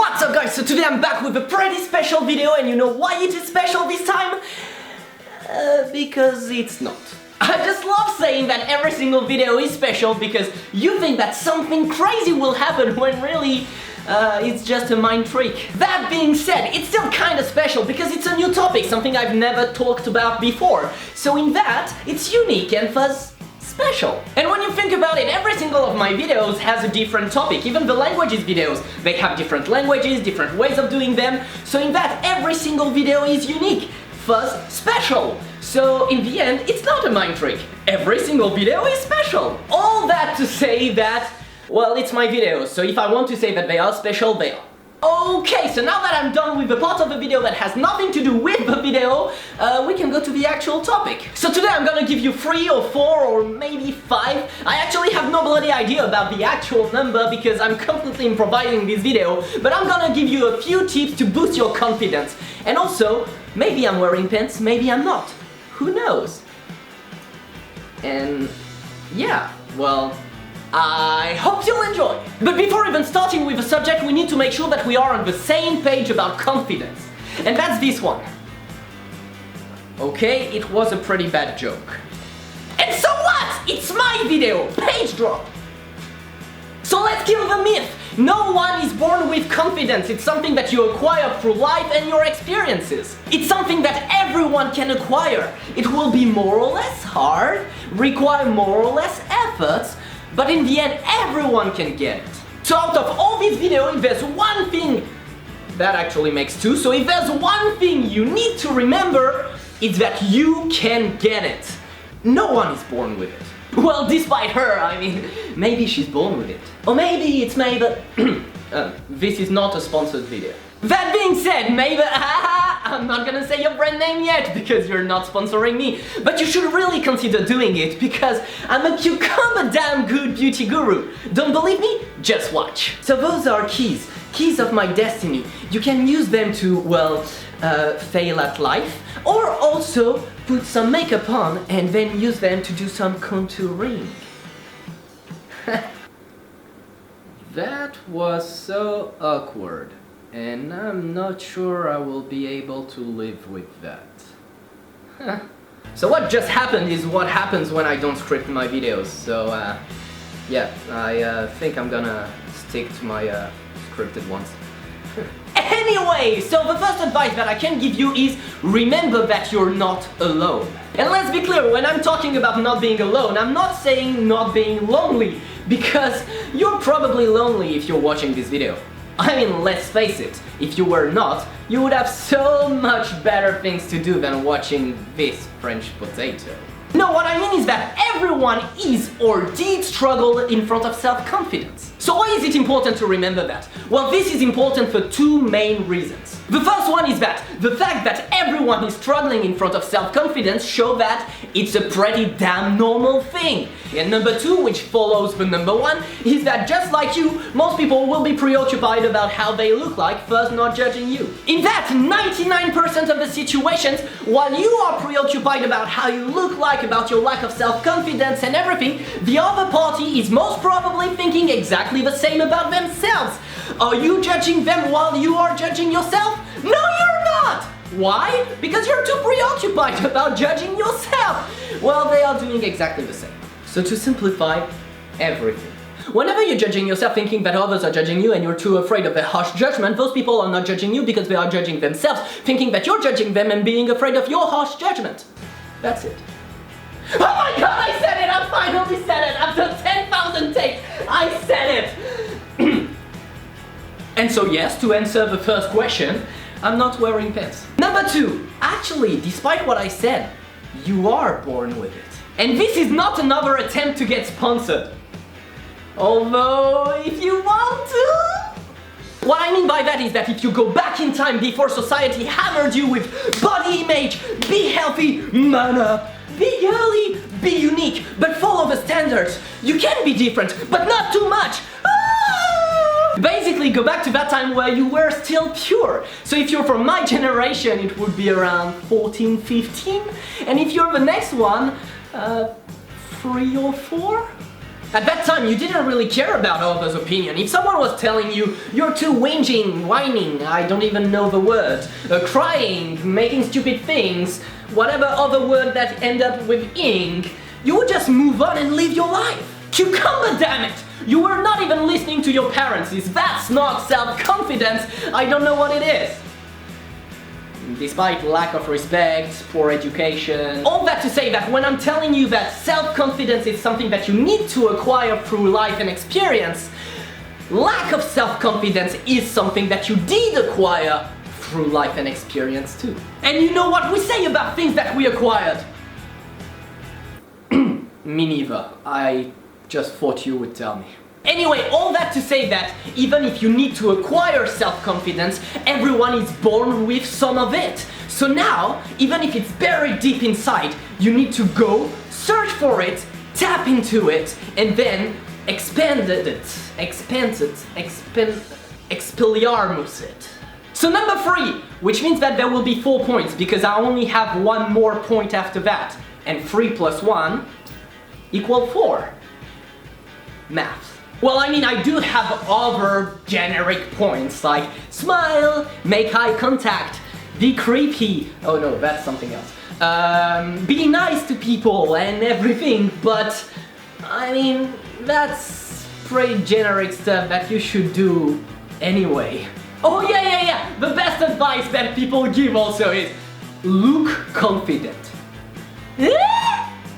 What's up guys, so today I'm back with a pretty special video, and you know why it is special this time? Because it's not. I just love saying that every single video is special because you think that something crazy will happen when really it's just a mind trick. That being said, it's still kinda special because it's a new topic, something I've never talked about before. So in that, it's unique and thus special. And when you think about it, every single of my videos has a different topic. Even the languages videos, they have different languages, different ways of doing them. So in that, every single video is unique, thus special. So in the end, it's not a mind trick. Every single video is special. All that to say that, well, it's my videos, so if I want to say that they are special, they are. Okay, so now that I'm done with the part of the video that has nothing to do with the video, we can go to the actual topic. So today I'm gonna give you 3 or 4 or maybe 5. I actually have no bloody idea about the actual number because I'm completely improvising this video, but I'm gonna give you a few tips to boost your confidence. And also, maybe I'm wearing pants, maybe I'm not. Who knows? And yeah, well, I hope you'll enjoy! But before even starting with the subject, we need to make sure that we are on the same page about confidence. And that's this one. Okay, it was a pretty bad joke. And so what? It's my video! Page drop! So let's kill the myth! No one is born with confidence. It's something that you acquire through life and your experiences. It's something that everyone can acquire. It will be more or less hard, require more or less efforts, but in the end, everyone can get it. So out of all these videos, if there's one thing, that actually makes 2, so if there's one thing you need to remember, it's that you can get it. No one is born with it. Well, despite her, I mean, maybe she's born with it. Or maybe it's Mabel. This is not a sponsored video. That being said, Mabel, I'm not gonna say your brand name yet because you're not sponsoring me, but you should really consider doing it because I'm a cucumber damn good beauty guru. Don't believe me? Just watch. So those are keys of my destiny. You can use them to, well, fail at life, or also put some makeup on and then use them to do some contouring. That was so awkward. And I'm not sure I will be able to live with that. So what just happened is what happens when I don't script my videos. So yeah, I think I'm gonna stick to my scripted ones. Anyway, so the first advice that I can give you is remember that you're not alone. And let's be clear, when I'm talking about not being alone, I'm not saying not being lonely, because you're probably lonely if you're watching this video. I mean, let's face it, if you were not, you would have so much better things to do than watching this French potato. No, what I mean is that everyone is or did struggle in front of self-confidence. So why is it important to remember that? Well, this is important for 2 main reasons. The first one is that the fact that everyone is struggling in front of self-confidence shows that it's a pretty damn normal thing. And number 2, which follows the number 1, is that just like you, most people will be preoccupied about how they look like, first not judging you. In that 99% of the situations, while you are preoccupied about how you look like, about your lack of self-confidence and everything, the other party is most probably thinking exactly the same about themselves. Are you judging them while you are judging yourself? No, you're not! Why? Because you're too preoccupied about judging yourself. Well, they are doing exactly the same. So to simplify everything, whenever you're judging yourself thinking that others are judging you and you're too afraid of their harsh judgment, those people are not judging you because they are judging themselves, thinking that you're judging them and being afraid of your harsh judgment. That's it. Oh my god, I said it! I finally said it! After 10,000 takes, I said it! And so yes, to answer the first question, I'm not wearing pants. Number 2, actually, despite what I said, you are born with it. And this is not another attempt to get sponsored. Although, if you want to... What I mean by that is that if you go back in time before society hammered you with body image, be healthy, man up, be girly, be unique, but follow the standards. You can be different, but not too much. Basically, go back to that time where you were still pure. So if you're from my generation, it would be around 14, 15. And if you're the next one, 3 or 4? At that time, you didn't really care about others' opinion. If someone was telling you, you're too whinging, whining, I don't even know the word, crying, making stupid things, whatever other word that end up with ing, you would just move on and live your life. Cucumber, damn it! You were not even listening to your parents. If that's not self-confidence, I don't know what it is. Despite lack of respect, poor education, all that to say that when I'm telling you that self-confidence is something that you need to acquire through life and experience, lack of self-confidence is something that you did acquire through life and experience too. And you know what we say about things that we acquired? Me neither. I just thought you would tell me. Anyway, all that to say that even if you need to acquire self-confidence, everyone is born with some of it. So now, even if it's buried deep inside, you need to go, search for it, tap into it, and then expelliarmus it. So number 3, which means that there will be 4 points because I only have one more point after that. And 3 plus 1 equal 4. Math. Well, I mean, I do have other generic points like smile, make eye contact, be creepy. Oh no, that's something else. Be nice to people and everything, but I mean, that's pretty generic stuff that you should do anyway. Oh yeah. The best advice that people give also is look confident.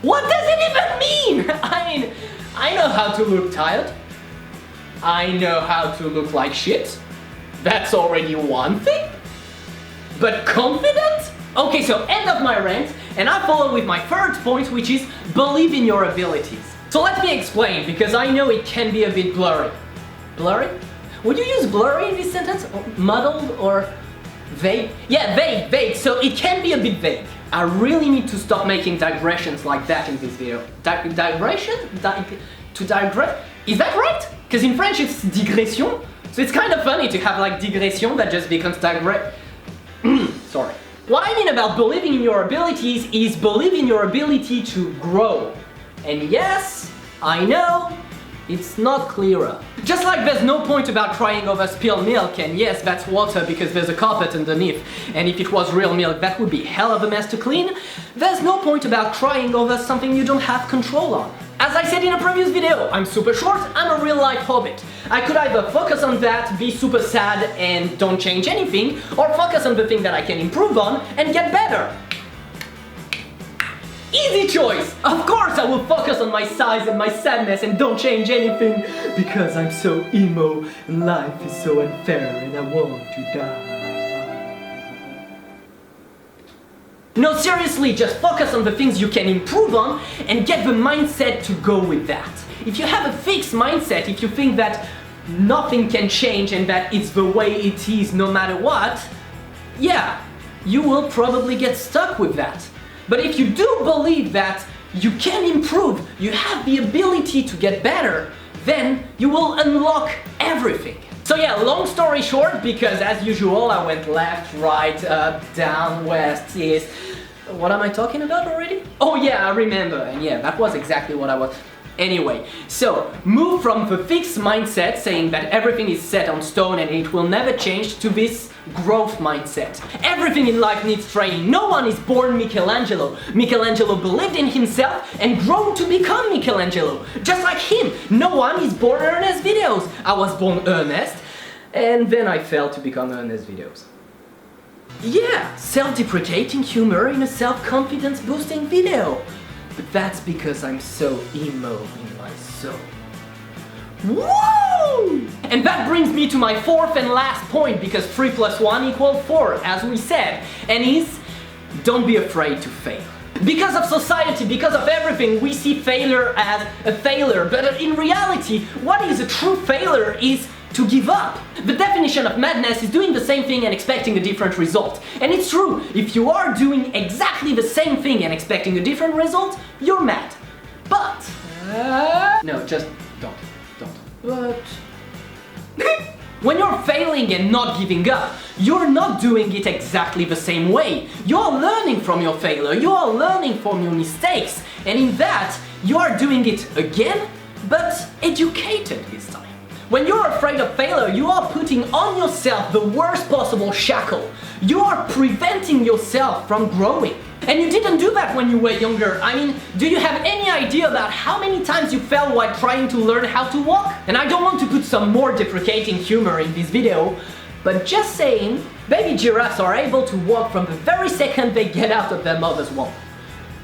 What does it even mean? I mean, I know how to look tired. I know how to look like shit. That's already one thing. But confident? Okay, so end of my rant, and I follow with my third point, which is believe in your abilities. So let me explain, because I know it can be a bit blurry. Blurry? Would you use blurry in this sentence? Or muddled or vague? Yeah, vague. So it can be a bit vague. I really need to stop making digressions like that in this video. Digression? To digress? Is that right? Because in French it's digression, so it's kind of funny to have like digression that just becomes digress. Sorry. What I mean about believing in your abilities is believe in your ability to grow. And yes, I know, it's not clearer. Just like there's no point about crying over spilled milk, and yes, that's water because there's a carpet underneath, and if it was real milk that would be hell of a mess to clean, there's no point about crying over something you don't have control on. As I said in a previous video, I'm super short, I'm a real life hobbit. I could either focus on that, be super sad and don't change anything, or focus on the thing that I can improve on and get better. Easy choice! Of course I will focus on my size and my sadness and don't change anything because I'm so emo and life is so unfair and I want to die. No, seriously, just focus on the things you can improve on and get the mindset to go with that. If you have a fixed mindset, if you think that nothing can change and that it's the way it is no matter what, yeah, you will probably get stuck with that. But if you do believe that you can improve, you have the ability to get better, then you will unlock everything. So yeah, long story short, because as usual I went left, right, up, down, west, east. What am I talking about already? Oh yeah, I remember, and yeah, that was exactly what I was. Anyway, so move from the fixed mindset saying that everything is set on stone and it will never change to this growth mindset. Everything in life needs training. No one is born Michelangelo. Michelangelo believed in himself and grew to become Michelangelo. Just like him, no one is born ernestvideos. I was born Ernest and then I failed to become ernestvideos. Yeah, self-deprecating humor in a self-confidence boosting video. But that's because I'm so emo in my soul. Woo! And that brings me to my fourth and last point, because 3 plus 1 equals 4, as we said, and is don't be afraid to fail. Because of society, because of everything, we see failure as a failure, but in reality, what is a true failure is to give up. The definition of madness is doing the same thing and expecting a different result. And it's true, if you are doing exactly the same thing and expecting a different result, you're mad. But... no, just don't. But... when you're failing and not giving up, you're not doing it exactly the same way. You're learning from your failure, you are learning from your mistakes, and in that, you are doing it again, but educated this time. When you're afraid of failure, you are putting on yourself the worst possible shackle. You are preventing yourself from growing. And you didn't do that when you were younger. I mean, do you have any idea about how many times you fell while trying to learn how to walk? And I don't want to put some more deprecating humor in this video, but just saying, baby giraffes are able to walk from the very second they get out of their mother's womb.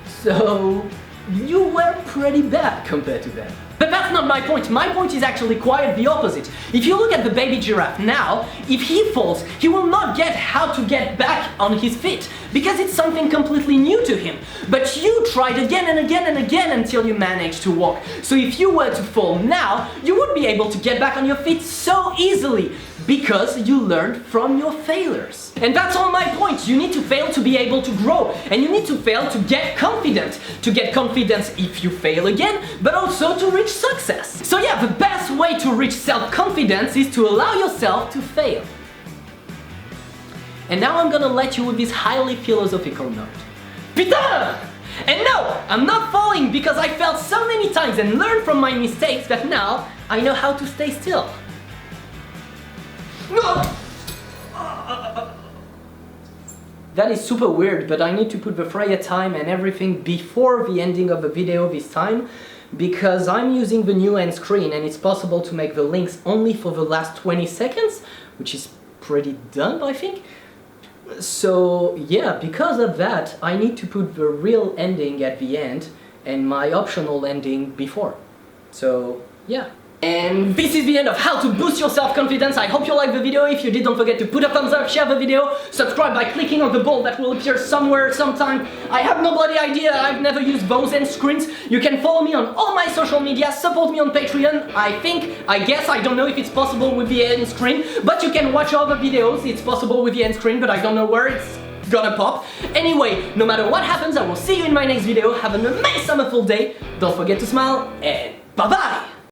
So, you were pretty bad compared to them. But that's not my point. My point is actually quite the opposite. If you look at the baby giraffe now, if he falls, he will not get how to get back on his feet, because it's something completely new to him. But you tried again and again and again until you managed to walk. So if you were to fall now, you would be able to get back on your feet so easily, because you learned from your failures. And that's all my point. You need to fail to be able to grow, and you need to fail to get confident. To get confidence if you fail again, but also to reach success. So yeah, the best way to reach self-confidence is to allow yourself to fail. And now I'm gonna let you with this highly philosophical note. Putain! And no, I'm not falling because I failed so many times and learned from my mistakes that now I know how to stay still. That is super weird, but I need to put the Freya time and everything before the ending of the video this time, because I'm using the new end screen and it's possible to make the links only for the last 20 seconds, which is pretty dumb, I think. So yeah, because of that, I need to put the real ending at the end and my optional ending before. So yeah. And this is the end of how to boost your self-confidence. I hope you liked the video. If you did, don't forget to put a thumbs up, share the video, subscribe by clicking on the bell that will appear somewhere, sometime. I have no bloody idea, I've never used those end screens. You can follow me on all my social media, support me on Patreon. I guess, I don't know if it's possible with the end screen, but you can watch all the videos. It's possible with the end screen, but I don't know where it's gonna pop. Anyway, no matter what happens, I will see you in my next video. Have an amazing summerful day. Don't forget to smile, and bye-bye!